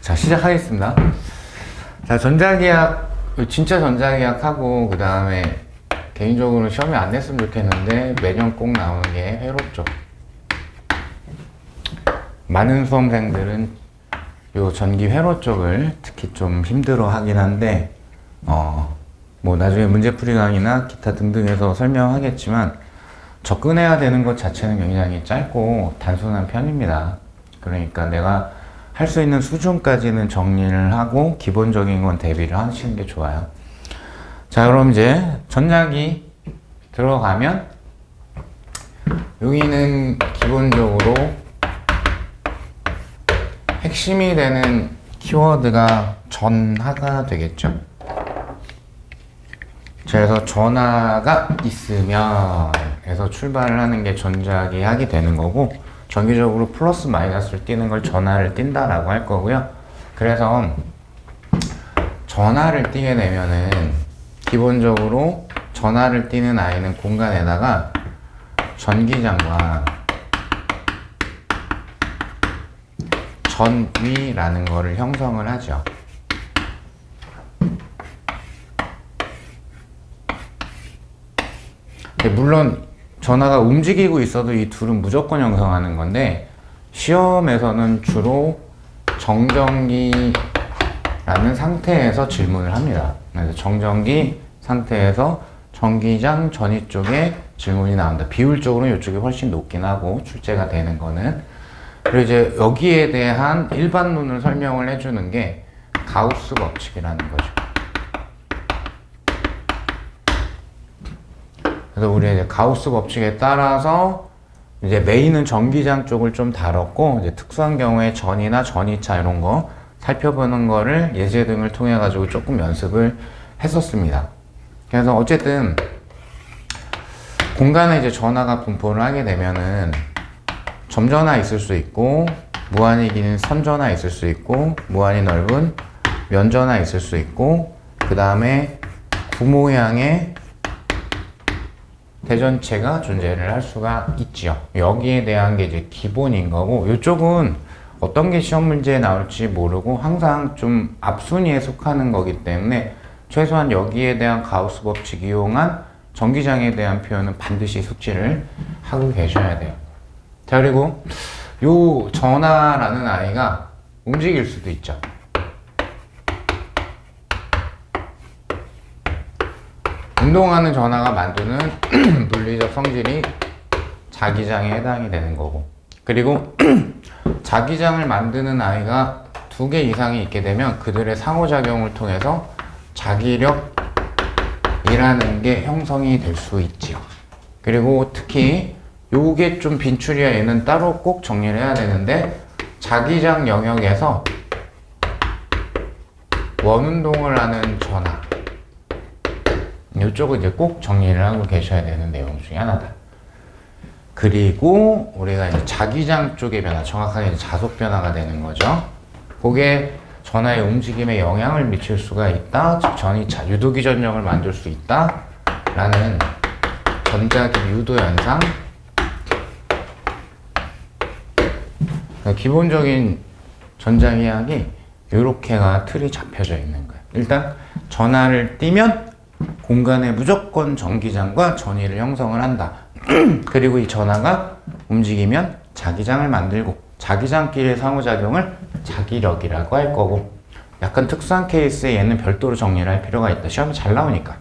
자, 시작하겠습니다. 자, 전자계약, 진짜 전자계약하고, 그 다음에 개인적으로 시험에 안 냈으면 좋겠는데, 매년 꼭 나오는 게 회로 쪽. 많은 수험생들은 요 전기 회로 쪽을 특히 좀 힘들어 하긴 한데, 뭐 나중에 문제풀이 강의나 기타 등등에서 설명하겠지만, 접근해야 되는 것 자체는 굉장히 짧고 단순한 편입니다. 그러니까 내가 할 수 있는 수준까지는 정리를 하고 기본적인 건 대비를 하시는 게 좋아요. 자, 그럼 이제 전자기 들어가면 여기는 기본적으로 핵심이 되는 키워드가 전하가 되겠죠. 그래서 전하가 있으면 에서 출발을 하는 게 전자계약이 되는 거고, 정기적으로 플러스 마이너스를 띄는 걸 전하를 띈다라고 할 거고요. 그래서 전하를 띄게 되면은 기본적으로 전하를 띄는 아이는 공간에다가 전기장과 전위라는 거를 형성을 하죠. 물론 전하가 움직이고 있어도 이 둘은 무조건 형성하는 건데, 시험에서는 주로 정전기라는 상태에서 질문을 합니다. 그래서 정전기 상태에서 전기장 전위 쪽에 질문이 나온다. 비율적으로는 이쪽이 훨씬 높긴 하고, 출제가 되는 거는. 그리고 이제 여기에 대한 일반론을 설명을 해주는 게 가우스 법칙이라는 거죠. 그래서 우리 이제 가우스 법칙에 따라서 이제 메인은 전기장 쪽을 좀 다뤘고, 이제 특수한 경우에 전이나 전이차 이런 거 살펴보는 거를 예제 등을 통해 가지고 조금 연습을 했었습니다. 그래서 어쨌든 공간에 이제 전하가 분포를 하게 되면은 점전하 있을 수 있고, 무한히 긴 선전하 있을 수 있고, 무한히 넓은 면전하 있을 수 있고, 그 다음에 구모양의 대전체가 존재를 할 수가 있죠. 여기에 대한 게 이제 기본인 거고, 이쪽은 어떤 게 시험 문제에 나올지 모르고 항상 좀 앞순위에 속하는 거기 때문에 최소한 여기에 대한 가우스 법칙 이용한 전기장에 대한 표현은 반드시 숙지를 하고 계셔야 돼요. 자, 그리고 요 전하라는 아이가 움직일 수도 있죠. 운동하는 전하가 만드는 물리적 성질이 자기장에 해당이 되는 거고, 그리고 자기장을 만드는 아이가 2개 이상이 있게 되면 그들의 상호작용을 통해서 자기력이라는 게 형성이 될 수 있지요. 그리고 특히 요게 좀 빈출이야. 얘는 따로 꼭 정리를 해야 되는데, 자기장 영역에서 원운동을 하는 전하, 이쪽은 이제 꼭 정리를 하고 계셔야 되는 내용 중에 하나다. 그리고 우리가 이제 자기장 쪽의 변화, 정확하게 이제 자속 변화가 되는 거죠. 그게 전하의 움직임에 영향을 미칠 수가 있다. 즉 전이차, 유도기 전력을 만들 수 있다. 라는 전자기 유도 현상. 기본적인 전자계약이 이렇게가 틀이 잡혀져 있는 거예요. 일단 전하를 띄면 공간에 무조건 전기장과 전위를 형성을 한다. 그리고 이 전하가 움직이면 자기장을 만들고, 자기장끼리의 상호작용을 자기력이라고 할 거고, 약간 특수한 케이스에 얘는 별도로 정리를 할 필요가 있다. 시험이 잘 나오니까.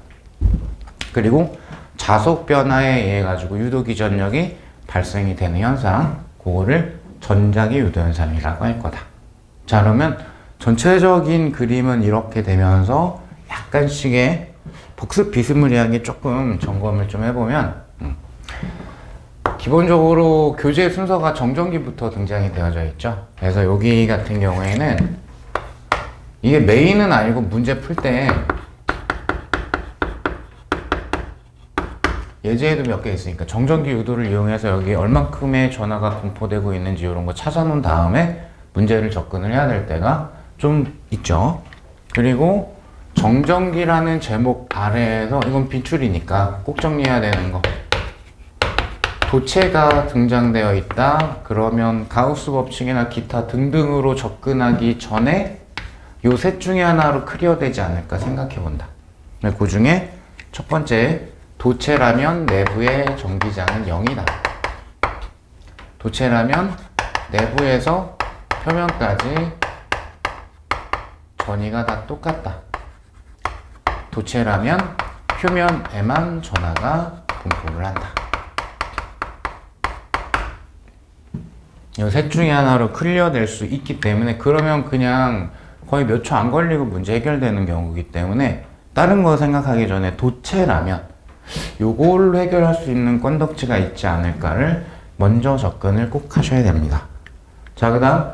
그리고 자속 변화에 의해 가지고 유도기 전력이 발생이 되는 현상, 그거를 전자기 유도 현상이라고 할 거다. 자, 그러면 전체적인 그림은 이렇게 되면서 약간씩의 복습 비스무리하게 조금 점검을 좀 해보면, 기본적으로 교재 순서가 정전기부터 등장이 되어져 있죠. 그래서 여기 같은 경우에는 이게 메인은 아니고 문제 풀 때 예제에도 몇 개 있으니까 정전기 유도를 이용해서 여기 얼만큼의 전하가 분포되고 있는지 이런 거 찾아놓은 다음에 문제를 접근을 해야 될 때가 좀 있죠. 그리고 정전기라는 제목 아래에서, 이건 빈출이니까 꼭 정리해야 되는 거, 도체가 등장되어 있다. 그러면 가우스 법칙이나 기타 등등으로 접근하기 전에 요 셋 중에 하나로 클리어되지 않을까 생각해 본다. 그 중에 첫 번째, 도체라면 내부의 전기장은 0이다. 도체라면 내부에서 표면까지 전위가 다 똑같다. 도체라면 표면에만 전하가 분포를 한다. 이 셋 중에 하나로 클리어될 수 있기 때문에, 그러면 그냥 거의 몇 초 안 걸리고 문제 해결되는 경우이기 때문에 다른 거 생각하기 전에 도체라면 요걸로 해결할 수 있는 건덕지가 있지 않을까를 먼저 접근을 꼭 하셔야 됩니다. 자, 그 다음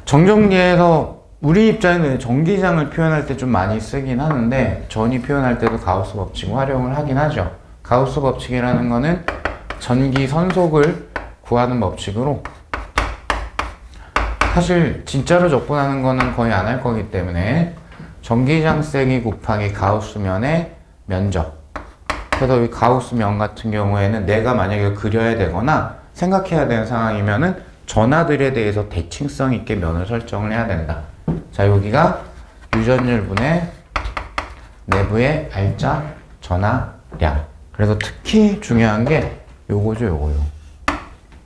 정전기에서 우리 입장에는 전기장을 표현할 때 좀 많이 쓰긴 하는데, 전위 표현할 때도 가우스 법칙 활용을 하긴 하죠. 가우스 법칙이라는 거는 전기 선속을 구하는 법칙으로, 사실 진짜로 접근하는 거는 거의 안 할 거기 때문에 전기장 세기 곱하기 가우스면의 면적. 그래서 이 가우스면 같은 경우에는 내가 만약에 그려야 되거나 생각해야 되는 상황이면은 전하들에 대해서 대칭성 있게 면을 설정을 해야 된다. 자, 여기가 유전율분의 내부의 R자 전하량. 그래서 특히 중요한 게 요거죠, 요거요.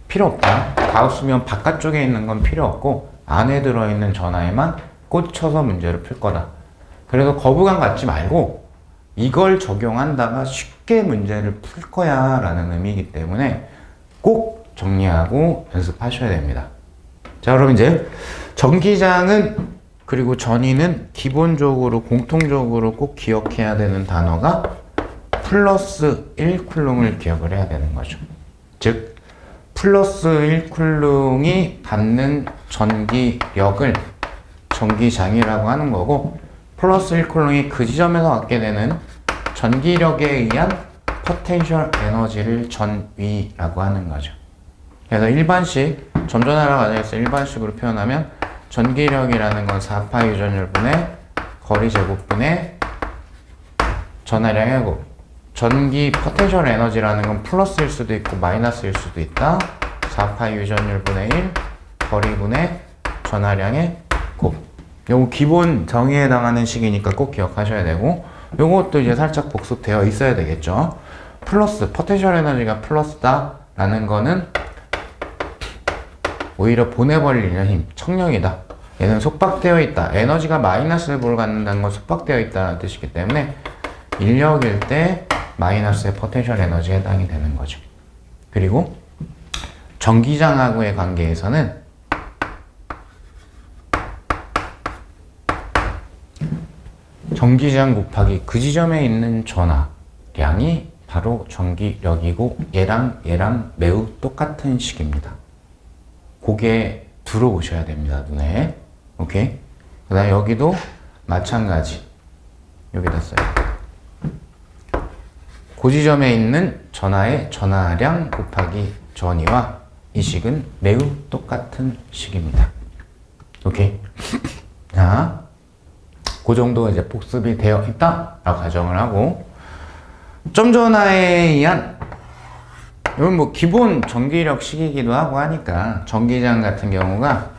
필요 없다. 가우스면 바깥쪽에 있는 건 필요 없고 안에 들어있는 전하에만 꽂혀서 문제를 풀 거다. 그래서 거부감 갖지 말고 이걸 적용한다가 쉽게 문제를 풀 거야 라는 의미이기 때문에 꼭 정리하고 연습하셔야 됩니다. 자, 그럼 이제 전기장은, 그리고 전위는 기본적으로 공통적으로 꼭 기억해야 되는 단어가 플러스 1쿨롱을 기억을 해야 되는 거죠. 즉 플러스 1쿨롱이 받는 전기력을 전기장이라고 하는 거고, 플러스 1쿨롱이 그 지점에서 갖게 되는 전기력에 의한 포텐셜 에너지를 전위라고 하는 거죠. 그래서 일반식, 점전하라 과정에서 일반식으로 표현하면 전기력이라는 건 4파 유전율분의 거리 제곱분의 전하량의 곱. 전기 포텐셜 에너지라는 건 플러스일 수도 있고 마이너스일 수도 있다. 4파 유전율분의 1 거리분의 전하량의 곱. 요거 기본 정의에 해당하는 식이니까 꼭 기억하셔야 되고, 요것도 이제 살짝 복습되어 있어야 되겠죠. 플러스, 포텐셜 에너지가 플러스다 라는 거는 오히려 보내버리는 힘, 청력이다. 얘는 속박되어 있다. 에너지가 마이너스의 볼을 갖는다는 건 속박되어 있다는 뜻이기 때문에 인력일 때 마이너스의 포텐셜 에너지에 해당이 되는 거죠. 그리고 전기장하고의 관계에서는 전기장 곱하기 그 지점에 있는 전하량이 바로 전기력이고, 얘랑 매우 똑같은 식입니다. 그게 들어오셔야 됩니다, 눈에. 오케이? 그 다음 여기도 마찬가지. 여기다 써요. 그 지점에 있는 전하의 전하량 곱하기 전위와 이 식은 매우 똑같은 식입니다. 오케이? 자, 그 정도 이제 복습이 되어 있다라고 가정을 하고, 점전하에 의한, 이건 뭐 기본 전기력 식이기도 하고 하니까 전기장 같은 경우가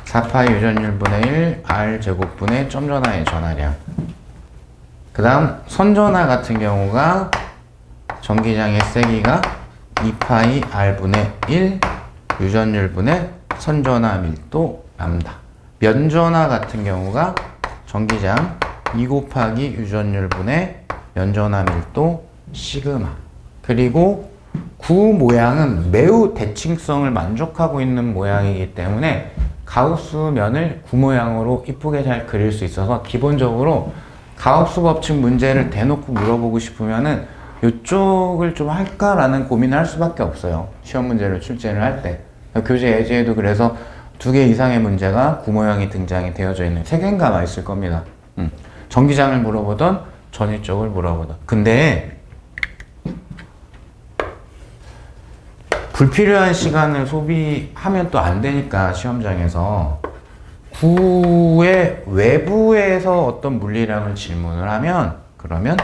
4파 유전율분의 1 R 제곱분의 점전하의 전하량. 그 다음 선전하 같은 경우가 전기장의 세기가 2파이 R분의 1 유전율분의 선전하 밀도 람다. 면전하 같은 경우가 전기장 2 곱하기 유전율분의 면전하 밀도 시그마. 그리고 구 모양은 매우 대칭성을 만족하고 있는 모양이기 때문에 가우스면을 구 모양으로 이쁘게 잘 그릴 수 있어서, 기본적으로 가우스 법칙 문제를 대놓고 물어보고 싶으면은 이쪽을 좀 할까라는 고민을 할 수밖에 없어요. 시험 문제를 출제를 할 때. 교재 예제에도 그래서 2개 이상의 문제가 구 모양이 등장이 되어져 있는 3개인가 만 있을 겁니다. 전기장을 물어보던 전위 쪽을 물어보던. 근데 불필요한 시간을 소비하면 또 안 되니까 시험장에서 구의 외부에서 어떤 물리량을 질문을 하면, 그러면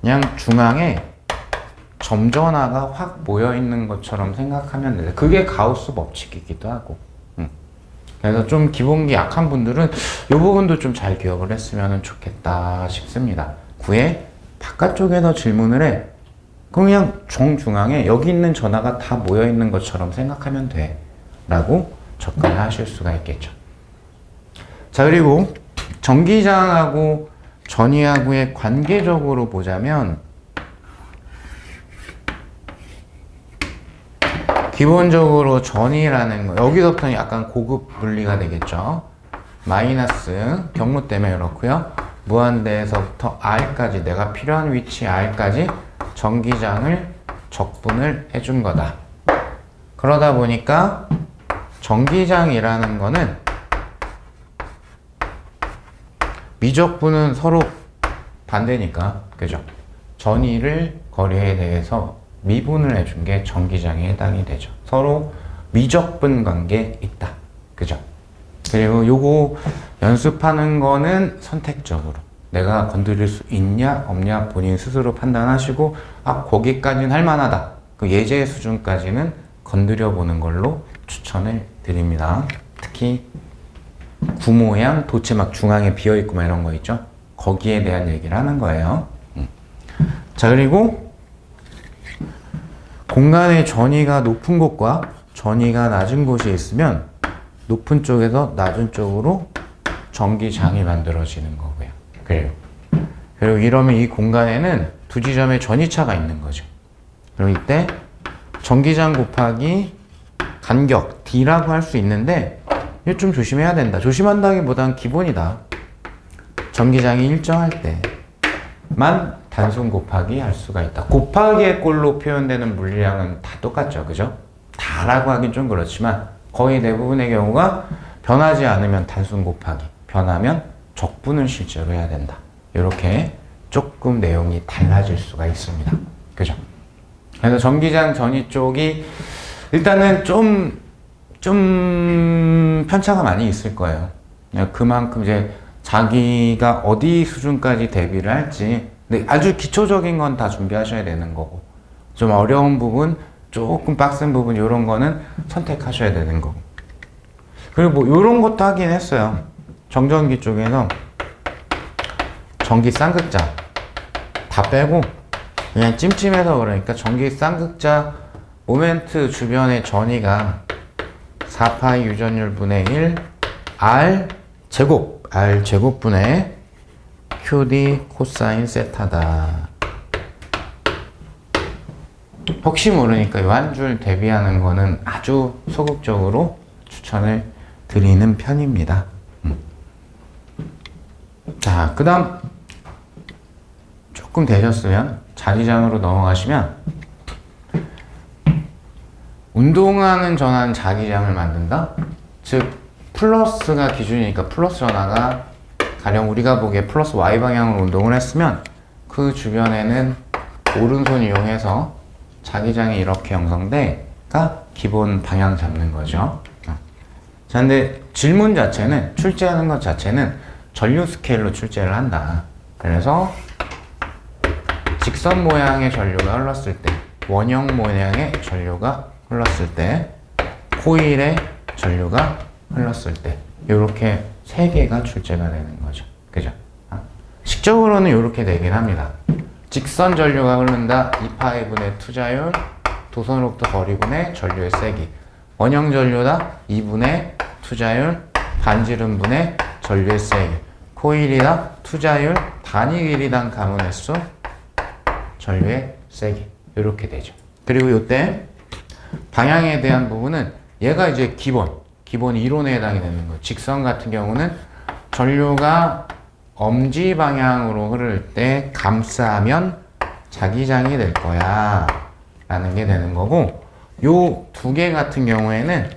그냥 중앙에 점전화가 확 모여 있는 것처럼 생각하면 돼요. 그게 가우스 법칙이기도 하고. 그래서 좀 기본기 약한 분들은 이 부분도 좀 잘 기억을 했으면 좋겠다 싶습니다. 9회 바깥쪽에서 질문을 해. 그럼 그냥 정중앙에 여기 있는 전화가 다 모여 있는 것처럼 생각하면 돼 라고 접근을 하실 수가 있겠죠. 자, 그리고 전기장하고 전위하고의 관계적으로 보자면 기본적으로 전위라는 거, 여기서부터는 약간 고급 물리가 되겠죠. 마이너스 경로 때문에 그렇고요. 무한대에서부터 R까지, 내가 필요한 위치 R까지 전기장을 적분을 해준 거다. 그러다 보니까 전기장이라는 거는 미적분은 서로 반대니까, 그죠? 전위를 거리에 대해서 미분을 해준 게 전기장에 해당이 되죠. 서로 미적분 관계에 있다. 그죠? 그리고 요거 연습하는 거는 선택적으로 내가 건드릴 수 있냐 없냐 본인 스스로 판단하시고, 아, 거기까지는 할만하다. 그 예제 수준까지는 건드려 보는 걸로 추천을 드립니다. 특히 구모양 도체막 중앙에 비어있고 막 이런 거 있죠? 거기에 대한 얘기를 하는 거예요. 자, 그리고 공간의 전위가 높은 곳과 전위가 낮은 곳이 있으면 높은 쪽에서 낮은 쪽으로 전기장이 만들어지는 거고요. 그리고 이러면 이 공간에는 두 지점의 전위차가 있는 거죠. 그럼 이때 전기장 곱하기 간격 D라고 할 수 있는데, 이거 좀 조심해야 된다. 조심한다기보다는 기본이다. 전기장이 일정할 때만 단순 곱하기 할 수가 있다. 곱하기의 꼴로 표현되는 물리량은 다 똑같죠. 그죠? 다라고 하긴 좀 그렇지만 거의 대부분의 경우가 변하지 않으면 단순 곱하기, 변하면 적분을 실제로 해야 된다. 이렇게 조금 내용이 달라질 수가 있습니다. 그죠? 그래서 전기장 전위 쪽이 일단은 좀 편차가 많이 있을 거예요. 그만큼 이제 자기가 어디 수준까지 대비를 할지, 근데 아주 기초적인 건 다 준비하셔야 되는 거고, 좀 어려운 부분, 조금 빡센 부분, 이런 거는 선택하셔야 되는 거고. 그리고 뭐 이런 것도 하긴 했어요. 정전기 쪽에서 전기 쌍극자 다 빼고 그냥 찜찜해서 그러니까 전기 쌍극자 모멘트 주변의 전위가 4파이 유전율 분의 1 R 제곱분의 QD 코사인 세타다. 혹시 모르니까 요 한 줄 대비하는 거는 아주 소극적으로 추천을 드리는 편입니다. 자, 그 다음 조금 되셨으면 자기장으로 넘어가시면, 운동하는 전환 자기장을 만든다? 즉 플러스가 기준이니까 플러스 전화가 가령 우리가 보기에 플러스 Y 방향으로 운동을 했으면 그 주변에는 오른손 이용해서 자기장이 이렇게 형성돼가 기본 방향 잡는 거죠. 자, 근데 질문 자체는, 출제하는 것 자체는 전류 스케일로 출제를 한다. 그래서 직선 모양의 전류가 흘렀을 때, 원형 모양의 전류가 흘렀을 때, 코일의 전류가 흘렀을 때, 이렇게 세 개가 출제가 되는 거죠. 그죠? 식적으로는 이렇게 되긴 합니다. 직선 전류가 흐른다. 2파이분의 투자율, 도선으로부터 거리분의 전류의 세기. 원형 전류다. 2분의 투자율, 반지름분의 전류의 세기. 코일이다. 투자율, 단위 길이당 가문 횟수, 전류의 세기. 이렇게 되죠. 그리고 이때 방향에 대한 부분은 얘가 이제 기본 이론에 해당이 되는 거예요. 직선 같은 경우는 전류가 엄지 방향으로 흐를 때 감싸면 자기장이 될 거야 라는 게 되는 거고, 요 두 개 같은 경우에는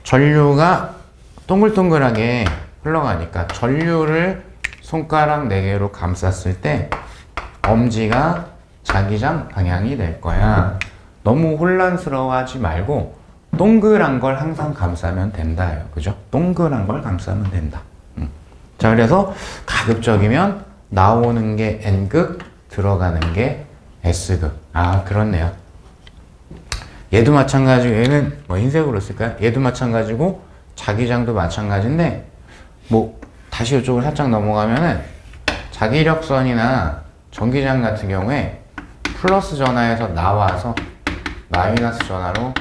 전류가 동글동글하게 흘러가니까 전류를 손가락 4개로 감쌌을 때 엄지가 자기장 방향이 될 거야. 너무 혼란스러워하지 말고 동그란 걸 항상 감싸면 된다요. 그죠? 동그란 걸 감싸면 된다. 자, 그래서 가급적이면 나오는 게 N극, 들어가는 게 S극. 아, 그렇네요. 얘도 마찬가지고, 얘는 뭐 흰색으로 쓸까요? 얘도 마찬가지고, 자기장도 마찬가지인데, 뭐, 다시 이쪽으로 살짝 넘어가면은, 자기력선이나 전기장 같은 경우에, 플러스 전하에서 나와서, 마이너스 전하로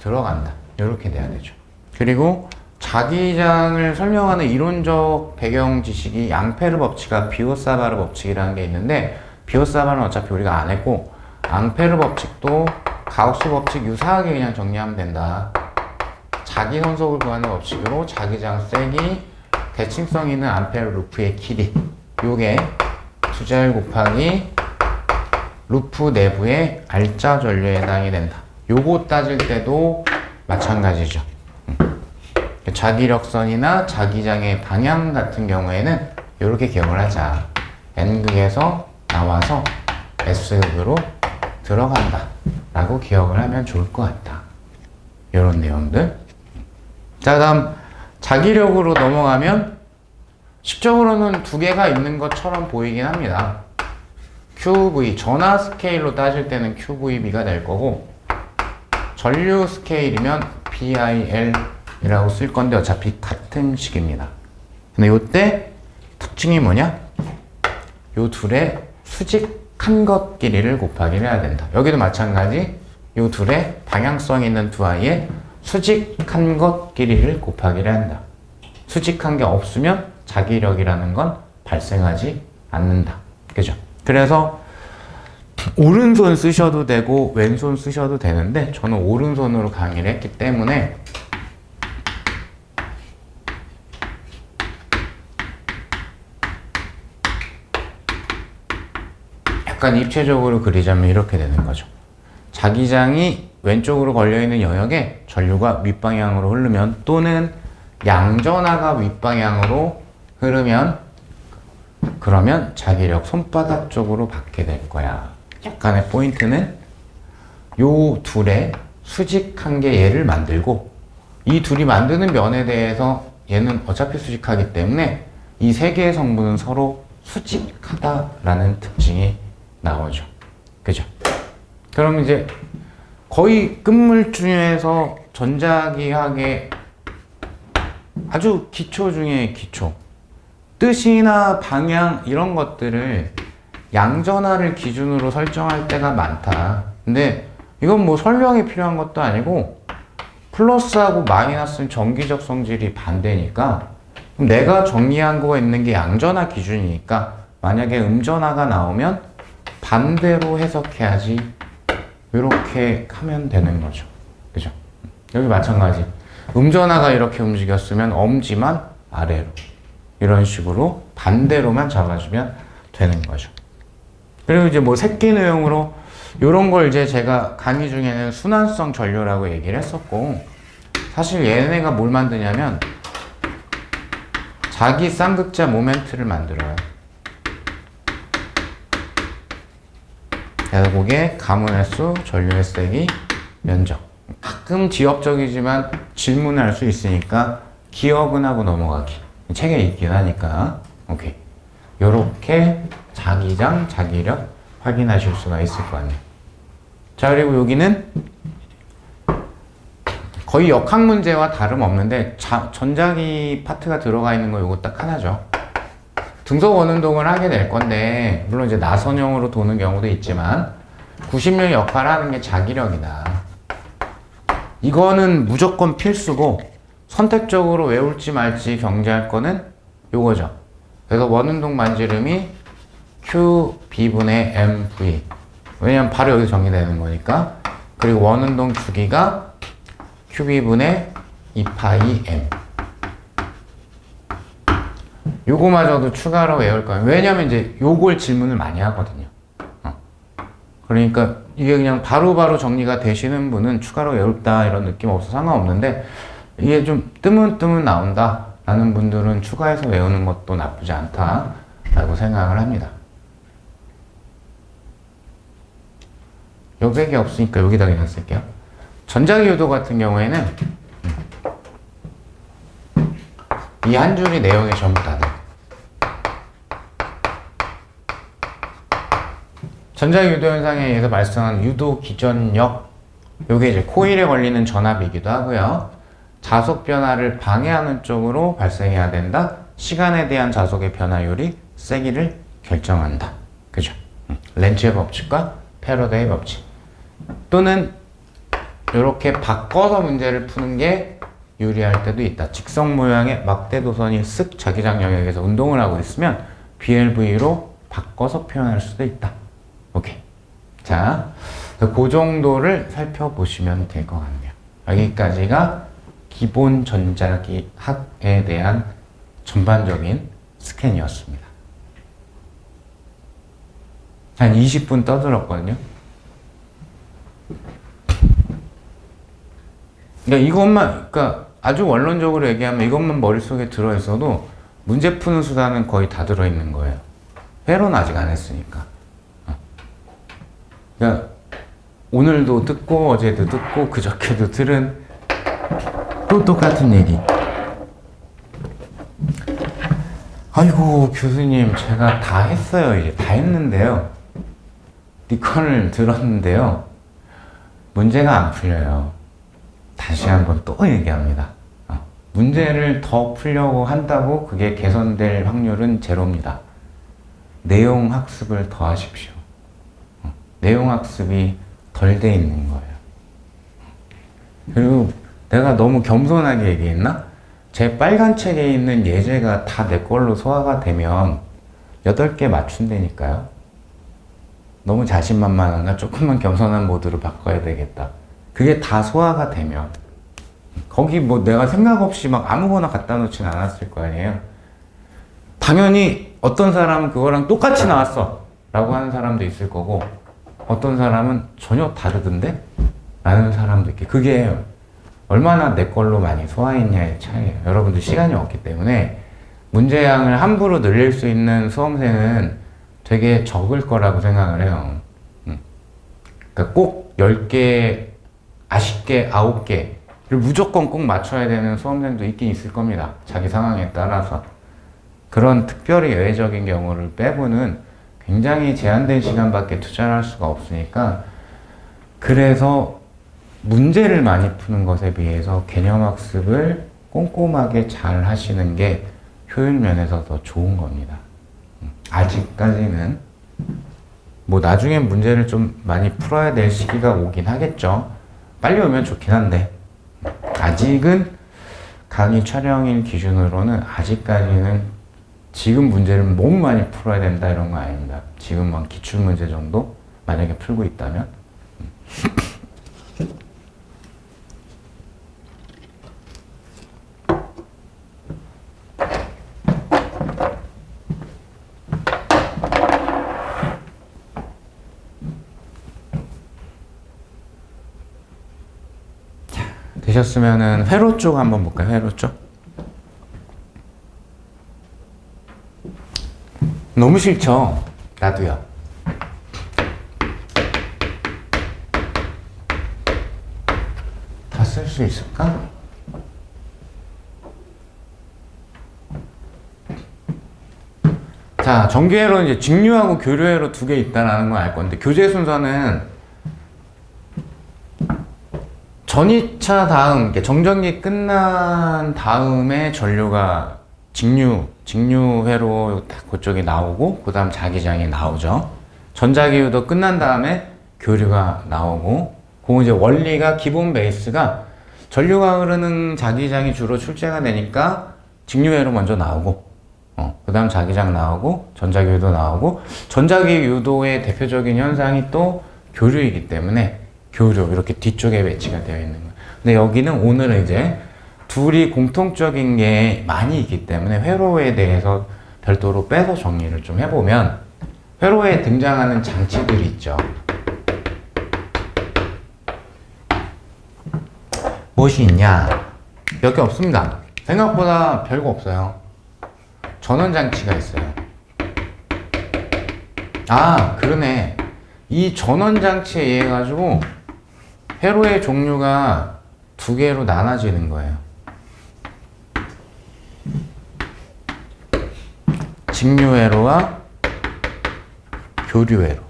들어간다. 이렇게 돼야 되죠. 그리고, 자기장을 설명하는 이론적 배경 지식이 앙페르 법칙과 비오사바르 법칙이라는 게 있는데, 비오사바르는 어차피 우리가 안 했고, 앙페르 법칙도 가우스 법칙 유사하게 그냥 정리하면 된다. 자기 선속을 구하는 법칙으로 자기장 세기, 대칭성 있는 암페르 루프의 길이, 요게 2잘 곱하기 루프 내부의 알짜 전류에 해당이 된다. 요거 따질 때도 마찬가지죠. 자기력선이나 자기장의 방향 같은 경우에는 이렇게 기억을 하자. N극에서 나와서 S극으로 들어간다 라고 기억을 하면 좋을 것 같다. 이런 내용들. 자, 다음 자기력으로 넘어가면 식적으로는 두 개가 있는 것처럼 보이긴 합니다. QV, 전하 스케일로 따질 때는 QVB가 될 거고, 전류 스케일이면 BIL 이라고 쓸 건데 어차피 같은 식입니다. 근데 요때 특징이 뭐냐? 요 둘의 수직한 것 길이를 곱하기를 해야 된다. 여기도 마찬가지. 요 둘의 방향성 있는 두 아이의 수직한 것 길이를 곱하기를 한다. 수직한 게 없으면 자기력이라는 건 발생하지 않는다. 그죠? 그래서 오른손 쓰셔도 되고 왼손 쓰셔도 되는데 저는 오른손으로 강의를 했기 때문에 약간 입체적으로 그리자면 이렇게 되는 거죠. 자기장이 왼쪽으로 걸려있는 영역에 전류가 윗방향으로 흐르면, 또는 양전하가 윗방향으로 흐르면, 그러면 자기력 손바닥 쪽으로 받게 될 거야. 약간의 포인트는 요 둘의 수직한 게 얘를 만들고, 이 둘이 만드는 면에 대해서 얘는 어차피 수직하기 때문에 이 세 개의 성분은 서로 수직하다라는 특징이 나오죠. 그죠? 그럼 이제 거의 끝물 중에서 전자기학의 아주 기초 중에 기초, 뜻이나 방향 이런 것들을 양전하를 기준으로 설정할 때가 많다. 근데 이건 뭐 설명이 필요한 것도 아니고, 플러스하고 마이너스는 전기적 성질이 반대니까, 그럼 내가 정리한 거가 있는 게 양전하 기준이니까 만약에 음전하가 나오면 반대로 해석해야지, 이렇게 하면 되는 거죠. 그죠? 여기 마찬가지. 음전하가 이렇게 움직였으면 엄지만 아래로, 이런 식으로 반대로만 잡아주면 되는 거죠. 그리고 이제 뭐 새끼 내용으로 이런 걸 이제 제가 강의 중에는 순환성 전류라고 얘기를 했었고, 사실 얘네가 뭘 만드냐면 자기 쌍극자 모멘트를 만들어요. 그래서 그게 가문의 수, 전류의 세기, 면적. 가끔 지역적이지만 질문을 할 수 있으니까 기억은 하고 넘어가기. 책에 있긴 하니까. 오케이. 요렇게 자기장, 자기력 확인하실 수가 있을 거 아니에요. 자, 그리고 여기는 거의 역학 문제와 다름없는데 전자기 파트가 들어가 있는 거 요거 딱 하나죠. 등속 원운동을 하게 될 건데, 물론 이제 나선형으로 도는 경우도 있지만 90률 역할을 하는 게 자기력이다. 이거는 무조건 필수고, 선택적으로 외울지 말지 경계할 거는 요거죠. 그래서 원운동 반지름이 QB분의 MV. 왜냐면 바로 여기서 정리되는 거니까. 그리고 원운동 주기가 QB분의 2파이 M. 요거마저도 추가로 외울 거예요. 왜냐면 이제 요걸 질문을 많이 하거든요. 그러니까 이게 그냥 바로바로 정리가 되시는 분은 추가로 외울다 이런 느낌 없어서 상관없는데, 이게 좀 뜨문뜨문 나온다 라는 분들은 추가해서 외우는 것도 나쁘지 않다 라고 생각을 합니다. 여백이 없으니까 여기다 그냥 쓸게요. 전자기유도 같은 경우에는 이 한 줄이 내용이 전부 다 돼. 전자유도 현상에 의해서 발생한 유도 기전력, 요게 이제 코일에 걸리는 전압이기도 하고요. 자속 변화를 방해하는 쪽으로 발생해야 된다. 시간에 대한 자속의 변화율이 세기를 결정한다. 그죠? 렌츠의 법칙과 패러데이 법칙. 또는 이렇게 바꿔서 문제를 푸는 게 유리할 때도 있다. 직선 모양의 막대 도선이 쓱 자기장 영역에서 운동을 하고 있으면 BLV로 바꿔서 표현할 수도 있다. 오케이. 자, 그 정도를 살펴보시면 될 것 같네요. 여기까지가 기본 전자기학에 대한 전반적인 스캔이었습니다. 한 20분 떠들었거든요. 그러니까 이것만, 그러니까 아주 원론적으로 얘기하면 이것만 머릿속에 들어있어도 문제 푸는 수단은 거의 다 들어있는 거예요. 회로는 아직 안 했으니까. 그러니까 오늘도 듣고 어제도 듣고 그저께도 들은 또 똑같은 얘기. 아이고 교수님 제가 다 했어요. 이제 다 했는데요. 니콘을 들었는데요. 문제가 안 풀려요. 다시 한번 또 얘기합니다. 문제를 더 풀려고 한다고 그게 개선될 확률은 제로입니다. 내용 학습을 더 하십시오. 내용 학습이 덜 돼 있는 거예요. 그리고 내가 너무 겸손하게 얘기했나? 제 빨간 책에 있는 예제가 다 내 걸로 소화가 되면 8개 맞춘다니까요. 너무 자신만만한가? 조금만 겸손한 모드로 바꿔야 되겠다. 그게 다 소화가 되면 거기 뭐 내가 생각 없이 막 아무거나 갖다 놓진 않았을 거 아니에요. 당연히 어떤 사람은 그거랑 똑같이 나왔어 라고 하는 사람도 있을 거고 어떤 사람은 전혀 다르던데? 라는 사람도 있게. 그게 얼마나 내 걸로 많이 소화했냐의 차이예요. 여러분들 시간이 없기 때문에 문제량을 함부로 늘릴 수 있는 수험생은 되게 적을 거라고 생각을 해요. 그러니까 꼭 10개, 아쉽게 9개를 무조건 꼭 맞춰야 되는 수험생도 있긴 있을 겁니다. 자기 상황에 따라서. 그런 특별히 예외적인 경우를 빼고는 굉장히 제한된 시간밖에 투자를 할 수가 없으니까 그래서 문제를 많이 푸는 것에 비해서 개념학습을 꼼꼼하게 잘 하시는 게 효율 면에서 더 좋은 겁니다. 아직까지는 뭐 나중엔 문제를 좀 많이 풀어야 될 시기가 오긴 하겠죠. 빨리 오면 좋긴 한데 아직은 강의 촬영일 기준으로는 아직까지는 지금 문제를 너무 많이 풀어야 된다 이런 거 아닙니다. 지금만 기출문제 정도 만약에 풀고 있다면 되셨으면은 회로 쪽 한번 볼까요? 회로 쪽. 너무 싫죠? 나도요. 다 쓸 수 있을까? 자, 정규회로는 이제 직류하고 교류회로 두 개 있다라는 걸 알 건데 교재 순서는 전이차 다음, 정전기 끝난 다음에 전류가 직류회로 그쪽이 나오고, 그 다음 자기장이 나오죠. 전자기유도 끝난 다음에 교류가 나오고, 그 이제 원리가 기본 베이스가 전류가 흐르는 자기장이 주로 출제가 되니까 직류회로 먼저 나오고, 그 다음 자기장 나오고, 전자기유도 나오고, 전자기유도의 대표적인 현상이 또 교류이기 때문에 교류 이렇게 뒤쪽에 배치가 되어 있는 거예요. 근데 여기는 오늘은 이제 둘이 공통적인 게 많이 있기 때문에 회로에 대해서 별도로 빼서 정리를 좀 해보면 회로에 등장하는 장치들이 있죠. 무엇이 있냐? 몇 개 없습니다. 생각보다 별거 없어요. 전원장치가 있어요. 아, 그러네. 이 전원장치에 의해 가지고 회로의 종류가 두 개로 나눠지는 거예요. 직류회로와 교류회로.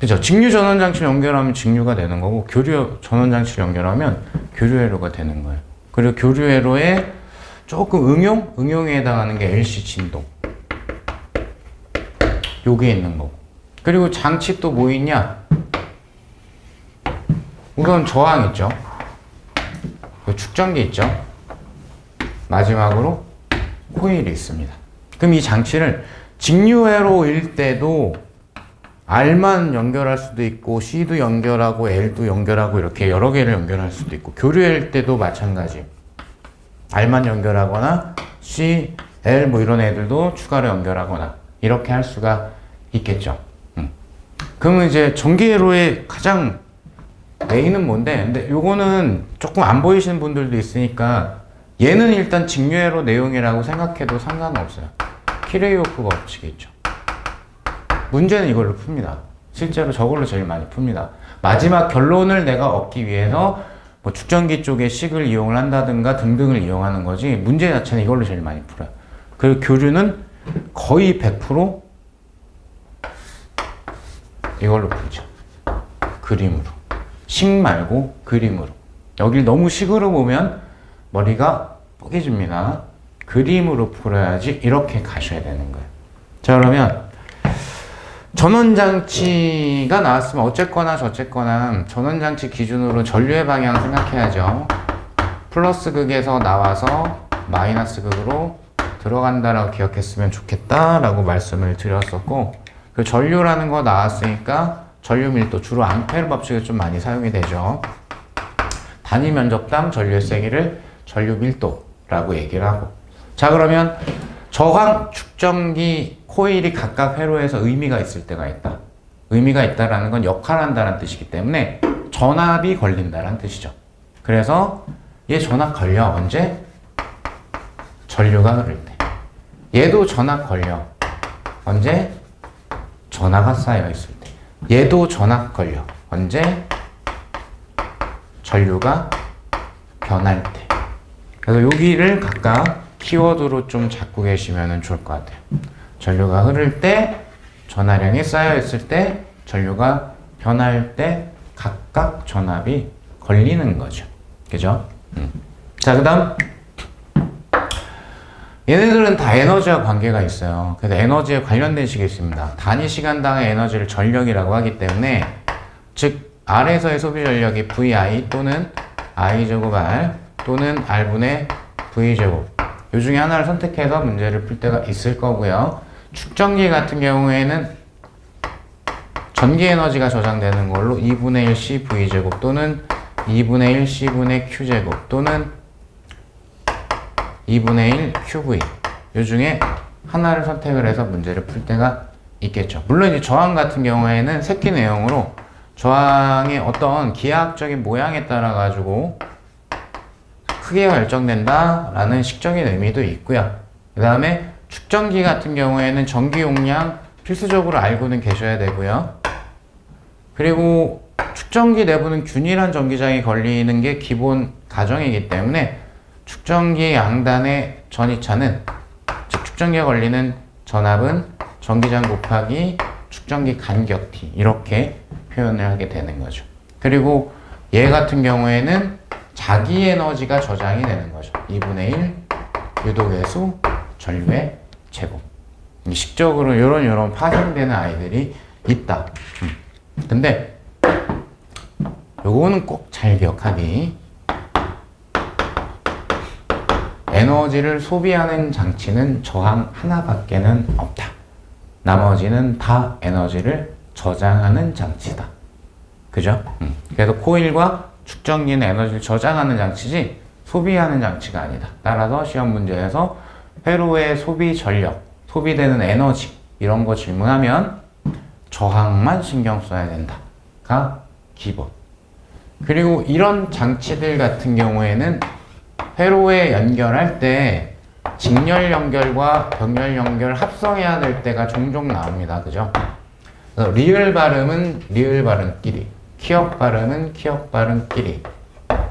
그죠? 직류 전원장치를 연결하면 직류가 되는 거고, 교류 전원장치를 연결하면 교류회로가 되는 거예요. 그리고 교류회로에 조금 응용에 해당하는 게 LC 진동. 요게 있는 거고. 그리고 장치 또 뭐 있냐? 우선 저항 있죠. 축전기 있죠. 마지막으로 코일이 있습니다. 그럼 이 장치를 직류회로일 때도 R만 연결할 수도 있고 C도 연결하고 L도 연결하고 이렇게 여러 개를 연결할 수도 있고, 교류일 때도 마찬가지. R만 연결하거나 C, L 뭐 이런 애들도 추가로 연결하거나 이렇게 할 수가 있겠죠. 그러면 이제 전기회로의 가장 메인은 뭔데? 근데 요거는 조금 안 보이시는 분들도 있으니까 얘는 일단 직류회로 내용이라고 생각해도 상관은 없어요. 키레이호프 법칙이죠. 문제는 이걸로 풉니다. 실제로 저걸로 제일 많이 풉니다. 마지막 결론을 내가 얻기 위해서 뭐 축전기 쪽에 식을 이용을 한다든가 등등을 이용하는 거지, 문제 자체는 이걸로 제일 많이 풀어요. 그리고 교류는 거의 100% 이걸로 풀죠. 그림으로. 식 말고 그림으로. 여길 너무 식으로 보면 머리가 뽀개집니다. 그림으로 풀어야지 이렇게 가셔야 되는 거예요. 자, 그러면 전원장치가 나왔으면 어쨌거나 저쨌거나 전원장치 기준으로 전류의 방향 생각해야죠. 플러스 극에서 나와서 마이너스 극으로 들어간다라고 기억했으면 좋겠다라고 말씀을 드렸었고, 그 전류라는 거 나왔으니까 전류 밀도, 주로 앙페르 법칙을 좀 많이 사용이 되죠. 단위 면적당 전류의 세기를 전류 밀도라고 얘기를 하고. 자, 그러면 저항 축전기 코일이 각각 회로에서 의미가 있을 때가 있다. 의미가 있다라는 건 역할한다는 뜻이기 때문에 전압이 걸린다는 뜻이죠. 그래서 얘 전압 걸려. 언제? 전류가 흐를 때. 얘도 전압 걸려. 언제? 전하가 쌓여 있을 때. 얘도 전압 걸려. 언제? 전류가 변할 때. 그래서 여기를 각각 키워드로 좀 잡고 계시면 좋을 것 같아요. 전류가 흐를 때, 전하량이 쌓여 있을 때, 전류가 변할 때 각각 전압이 걸리는 거죠. 그죠? 자, 그 다음 얘네들은 다 에너지와 관계가 있어요. 그래서 에너지에 관련된 식이 있습니다. 단위 시간당의 에너지를 전력이라고 하기 때문에, 즉 R에서의 소비 전력이 VI 또는 I제곱 R 또는 R분의 V제곱, 이 중에 하나를 선택해서 문제를 풀 때가 있을 거고요. 축전기 같은 경우에는 전기 에너지가 저장되는 걸로 2분의 1 CV제곱 또는 2분의 1 C분의 Q제곱 또는 2분의 1 QV, 이 중에 하나를 선택을 해서 문제를 풀 때가 있겠죠. 물론 이제 저항 같은 경우에는 새끼 내용으로 저항의 어떤 기하학적인 모양에 따라 가지고 크게 결정된다 라는 식적인 의미도 있고요. 그 다음에 축전기 같은 경우에는 전기 용량 필수적으로 알고는 계셔야 되고요. 그리고 축전기 내부는 균일한 전기장이 걸리는 게 기본 가정이기 때문에 축전기 양단의 전이차는, 즉 축전기에 걸리는 전압은 전기장 곱하기 축전기 간격 T, 이렇게 표현을 하게 되는 거죠. 그리고 얘 같은 경우에는 자기 에너지가 저장이 되는 거죠. 2분의 1 유도계수 전류의 제곱. 식적으로 이런 파생되는 아이들이 있다. 근데 요거는 꼭 잘 기억하기. 에너지를 소비하는 장치는 저항 하나밖에는 없다. 나머지는 다 에너지를 저장하는 장치다. 그죠? 그래서 코일과 축전기는 에너지를 저장하는 장치지 소비하는 장치가 아니다. 따라서 시험 문제에서 회로의 소비 전력, 소비되는 에너지 이런 거 질문하면 저항만 신경 써야 된다가 기본. 그리고 이런 장치들 같은 경우에는 회로에 연결할 때 직렬 연결과 병렬 연결 합성해야 될 때가 종종 나옵니다. 그죠? 그래서 리을 발음은 리을 발음끼리, 키역 발음은 키역 발음끼리.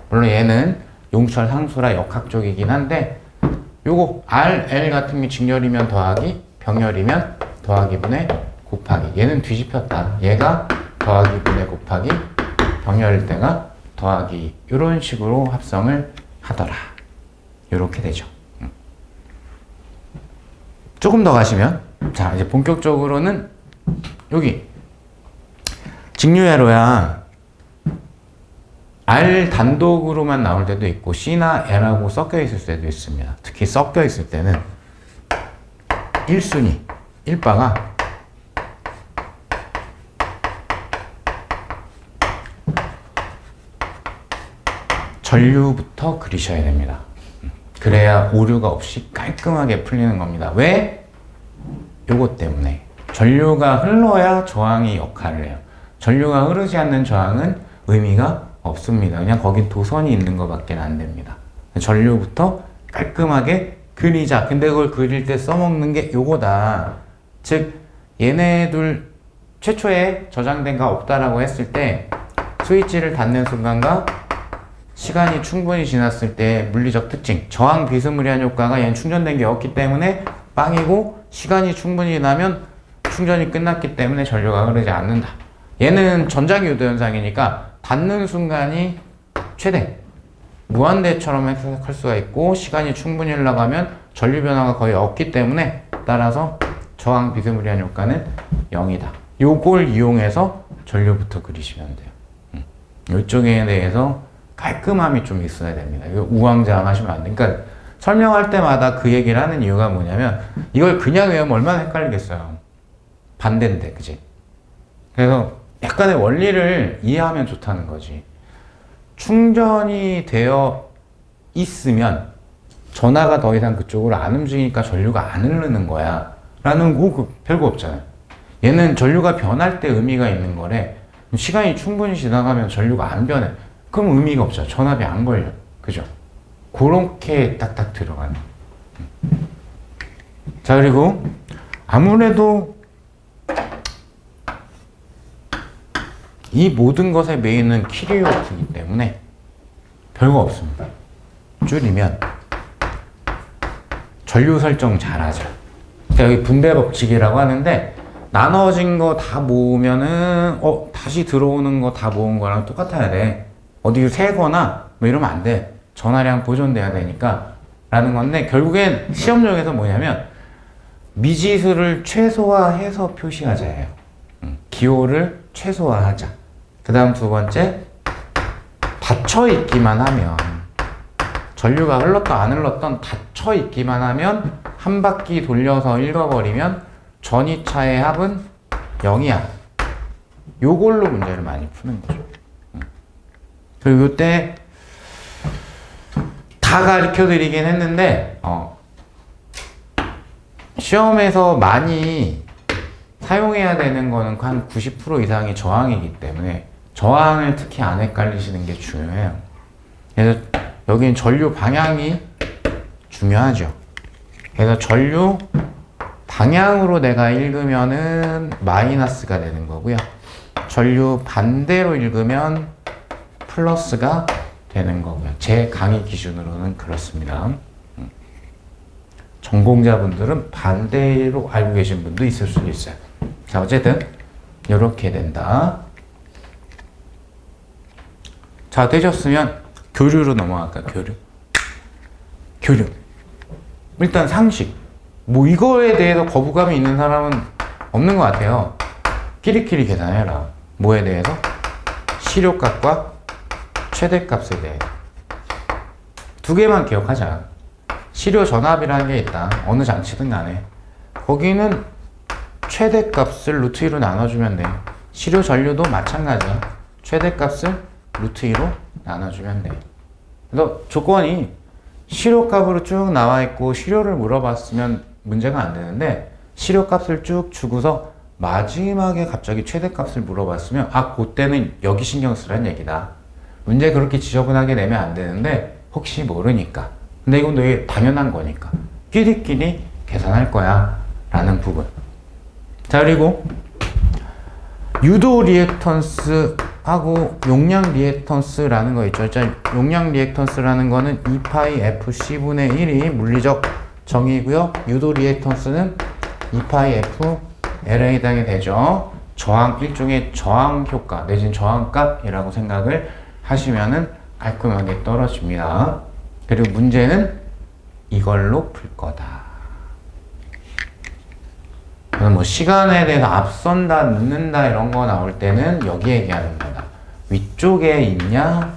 물론 얘는 용철 상수라 역학적이긴 한데, 요거 R, L 같은 게 직렬이면 더하기, 병렬이면 더하기 분의 곱하기. 얘는 뒤집혔다. 얘가 더하기 분의 곱하기 병렬일 때가 더하기 이런 식으로 합성을 하더라. 이렇게 되죠. 조금 더 가시면 자 이제 본격적으로는 여기 직류회로야 R 단독으로만 나올 때도 있고 C나 L하고 섞여 있을 때도 있습니다. 특히 섞여 있을 때는 1순위 1바가 전류부터 그리셔야 됩니다. 그래야 오류가 없이 깔끔하게 풀리는 겁니다. 왜? 요것 때문에 전류가 흘러야 저항이 역할을 해요. 전류가 흐르지 않는 저항은 의미가 없습니다. 그냥 거긴 도선이 있는 것밖에 안 됩니다. 전류부터 깔끔하게 그리자. 근데 그걸 그릴 때 써먹는 게 요거다. 즉 얘네들 최초에 저장된 거 없다라고 했을 때 스위치를 닫는 순간과 시간이 충분히 지났을 때 물리적 특징, 저항 비스무리한 효과가 얘는 충전된 게 없기 때문에 빵이고, 시간이 충분히 지나면 충전이 끝났기 때문에 전류가 흐르지 않는다. 얘는 전자기유도 현상이니까 닫는 순간이 최대 무한대처럼 해석할 수가 있고, 시간이 충분히 흘러가면 전류 변화가 거의 없기 때문에 따라서 저항 비스무리한 효과는 0이다. 요걸 이용해서 전류부터 그리시면 돼요. 이쪽에 대해서 깔끔함이 좀 있어야 됩니다. 이거 우왕좌왕 하시면 안 돼. 그러니까 설명할 때마다 그 얘기를 하는 이유가 뭐냐면 이걸 그냥 외우면 얼마나 헷갈리겠어요. 반대인데, 그지? 그래서 약간의 원리를 이해하면 좋다는 거지. 충전이 되어 있으면 전하가 더 이상 그쪽으로 안 움직이니까 전류가 안 흐르는 거야 라는 거 별거 없잖아요. 얘는 전류가 변할 때 의미가 있는 거래. 시간이 충분히 지나가면 전류가 안 변해. 그럼 의미가 없죠. 전압이 안 걸려. 그죠? 그렇게 딱딱 들어가는. 자, 그리고 아무래도 이 모든 것의 메인은 키리오프이기 때문에 별거 없습니다. 줄이면 전류 설정 잘하죠. 그러니까 여기 분배 법칙이라고 하는데 나눠진 거 다 모으면은 다시 들어오는 거 다 모은 거랑 똑같아야 돼. 어디 세거나 뭐 이러면 안 돼. 전하량 보존돼야 되니까 라는 건데, 결국엔 시험용에서 뭐냐면 미지수를 최소화해서 표시하자예요. 기호를 최소화하자. 그 다음 두 번째, 닫혀 있기만 하면, 전류가 흘렀던 안 흘렀던 닫혀 있기만 하면 한 바퀴 돌려서 읽어버리면 전이차의 합은 0이야. 요걸로 문제를 많이 푸는 거죠. 그리고 이때 다 가르쳐 드리긴 했는데 시험에서 많이 사용해야 되는 거는 한 90% 이상이 저항이기 때문에 저항을 특히 안 헷갈리시는 게 중요해요. 그래서 여기는 전류 방향이 중요하죠. 그래서 전류 방향으로 내가 읽으면은 마이너스가 되는 거고요. 전류 반대로 읽으면 플러스가 되는 거고요. 제 강의 기준으로는 그렇습니다. 전공자분들은 반대로 알고 계신 분도 있을 수 있어요. 자, 어쨌든 이렇게 된다. 자, 되셨으면 교류로 넘어갈까요? 교류. 일단 상식. 뭐 이거에 대해서 거부감이 있는 사람은 없는 것 같아요. 끼리끼리 계산해라. 뭐에 대해서? 시료값과 최대값에 대해. 두 개만 기억하자. 시료 전압이라는 게 있다. 어느 장치든 간에. 거기는 최대값을 루트 2로 나눠주면 돼. 시료 전류도 마찬가지야. 최대값을 루트 2로 나눠주면 돼. 그래서 조건이 시료값으로 쭉 나와 있고 시료를 물어봤으면 문제가 안 되는데, 시료값을 쭉 주고서 마지막에 갑자기 최대값을 물어봤으면 그때는 여기 신경 쓰라는 얘기다. 문제 그렇게 지저분하게 내면 안 되는데 혹시 모르니까. 근데 이건 되게 당연한 거니까 끼리끼리 계산할 거야 라는 부분. 자, 그리고 유도 리액턴스하고 용량 리액턴스라는 거 있죠. 용량 리액턴스라는 거는 2파이 FC분의 1이 물리적 정의고요. 유도 리액턴스는 2파이 F LA 당이 되죠. 일종의 저항 효과 내지는 저항값이라고 생각을 하시면은 깔끔하게 떨어집니다. 그리고 문제는 이걸로 풀 거다. 그래서 뭐 시간에 대해서 앞선다, 늦는다 이런 거 나올 때는 여기 얘기하는 거다. 위쪽에 있냐,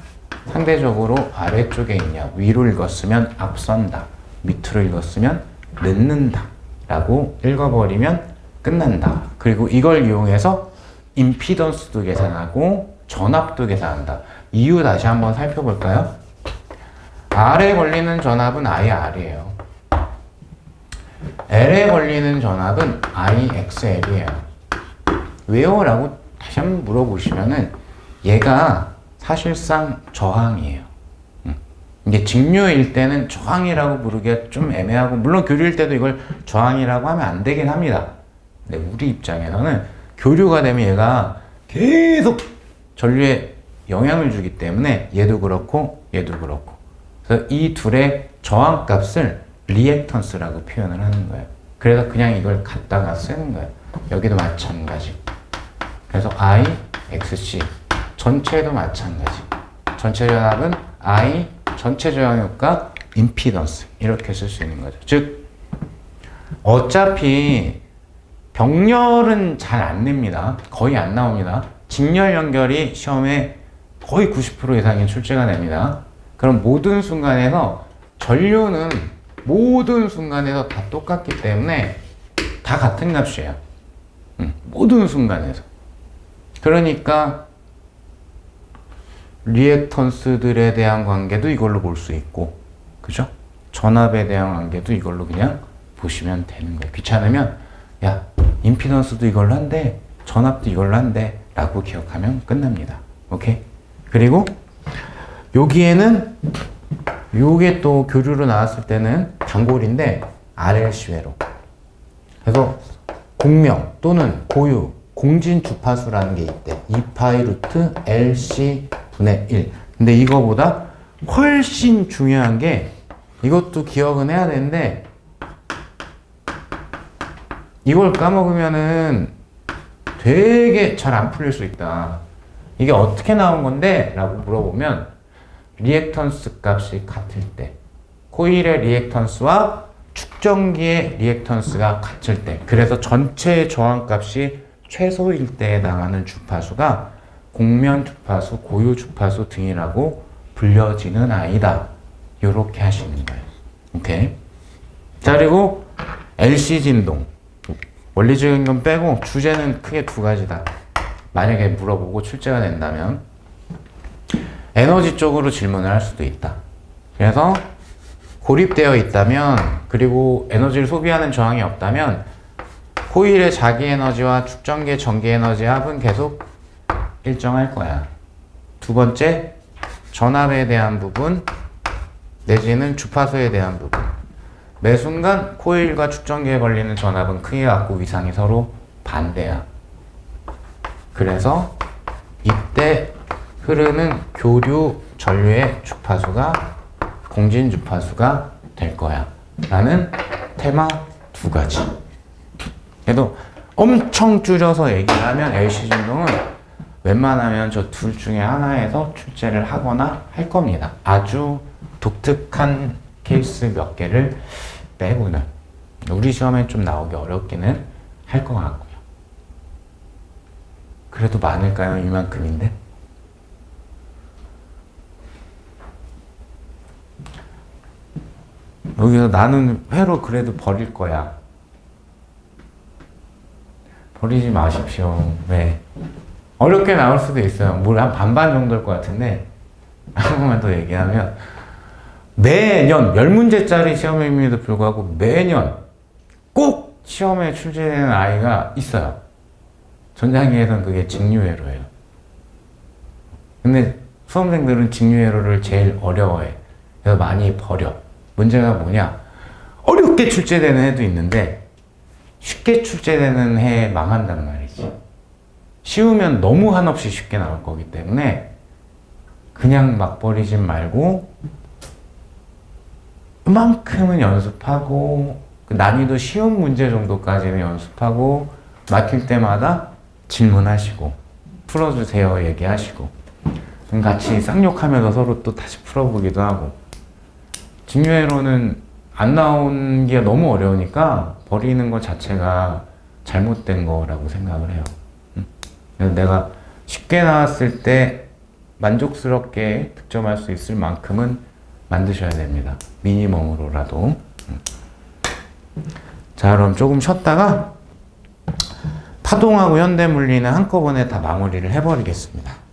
상대적으로 아래쪽에 있냐. 위로 읽었으면 앞선다, 밑으로 읽었으면 늦는다 라고 읽어버리면 끝난다. 그리고 이걸 이용해서 임피던스도 계산하고 전압도 계산한다. 이유 다시 한번 살펴볼까요? R에 걸리는 전압은 IR이에요. L에 걸리는 전압은 IXL이에요. 왜요? 라고 다시 한번 물어보시면은 얘가 사실상 저항이에요. 이게 직류일 때는 저항이라고 부르기가 좀 애매하고, 물론 교류일 때도 이걸 저항이라고 하면 안 되긴 합니다. 근데 우리 입장에서는 교류가 되면 얘가 계속 전류에 영향을 주기 때문에 얘도 그렇고 얘도 그렇고, 그래서 이 둘의 저항값을 리액턴스라고 표현을 하는 거예요. 그래서 그냥 이걸 갖다가 쓰는 거예요. 여기도 마찬가지. 그래서 I, XC 전체도 마찬가지. 전체 전압은 I 전체 저항 효과 임피던스 이렇게 쓸 수 있는 거죠. 즉 어차피 병렬은 잘 안 냅니다. 거의 안 나옵니다. 직렬 연결이 시험에 거의 90% 이상이 출제가 됩니다. 그럼 모든 순간에서 전류는 모든 순간에서 다 똑같기 때문에 다 같은 값이에요. 모든 순간에서. 그러니까 리액턴스들에 대한 관계도 이걸로 볼 수 있고, 그죠? 전압에 대한 관계도 이걸로 그냥 보시면 되는 거예요. 귀찮으면 야, 임피던스도 이걸로 한대, 전압도 이걸로 한대 라고 기억하면 끝납니다. 오케이? 그리고 여기에는 요게 또 교류로 나왔을 때는 단골인데 RLC회로. 그래서 공명 또는 고유 공진 주파수라는 게 있대. 2파이 루트 LC 분의 1. 근데 이거보다 훨씬 중요한 게, 이것도 기억은 해야 되는데 이걸 까먹으면은 되게 잘 안 풀릴 수 있다. 이게 어떻게 나온 건데? 라고 물어보면 리액턴스 값이 같을 때, 코일의 리액턴스와 축전기의 리액턴스가 같을 때, 그래서 전체 저항 값이 최소일 때 나가는 주파수가 공면 주파수, 고유 주파수 등이라고 불려지는 아이다. 요렇게 하시는 거예요. 오케이. 자, 그리고 LC 진동. 원리적인 건 빼고 주제는 크게 두 가지다. 만약에 물어보고 출제가 된다면 에너지 쪽으로 질문을 할 수도 있다. 그래서 고립되어 있다면, 그리고 에너지를 소비하는 저항이 없다면 코일의 자기 에너지와 축전기의 전기 에너지 합은 계속 일정할 거야. 두 번째, 전압에 대한 부분 내지는 주파수에 대한 부분. 매 순간 코일과 축전기에 걸리는 전압은 크게 같고 위상이 서로 반대야. 그래서 이때 흐르는 교류 전류의 주파수가 공진 주파수가 될 거야 라는 테마 두 가지. 그래도 엄청 줄여서 얘기를 하면 LC 진동은 웬만하면 저 둘 중에 하나에서 출제를 하거나 할 겁니다. 아주 독특한 케이스 몇 개를 빼고는. 우리 시험에 좀 나오기 어렵기는 할 것 같고요. 그래도 많을까요? 이만큼인데? 여기서 나는 회로 그래도 버릴 거야. 버리지 마십시오. 왜? 어렵게 나올 수도 있어요. 물 한 반반 정도일 것 같은데, 한 번만 더 얘기하면, 매년 10문제짜리 시험임에도 불구하고 매년 꼭 시험에 출제되는 아이가 있어요. 전장기에서는 그게 직류회로예요. 근데 수험생들은 직류회로를 제일 어려워해. 그래서 많이 버려. 문제가 뭐냐? 어렵게 출제되는 해도 있는데 쉽게 출제되는 해에 망한단 말이지. 쉬우면 너무 한없이 쉽게 나올 거기 때문에 그냥 막 버리지 말고 그만큼은 연습하고, 그 난이도 쉬운 문제 정도까지는 연습하고, 막힐 때마다 질문하시고 풀어주세요 얘기하시고 같이 쌍욕하면서 서로 또 다시 풀어보기도 하고. 직류회로는 안 나온 게 너무 어려우니까 버리는 것 자체가 잘못된 거라고 생각을 해요. 그래서 내가 쉽게 나왔을 때 만족스럽게 득점할 수 있을 만큼은 만드셔야 됩니다. 미니멈으로라도. 자, 그럼 조금 쉬었다가 파동하고 현대물리는 한꺼번에 다 마무리를 해버리겠습니다.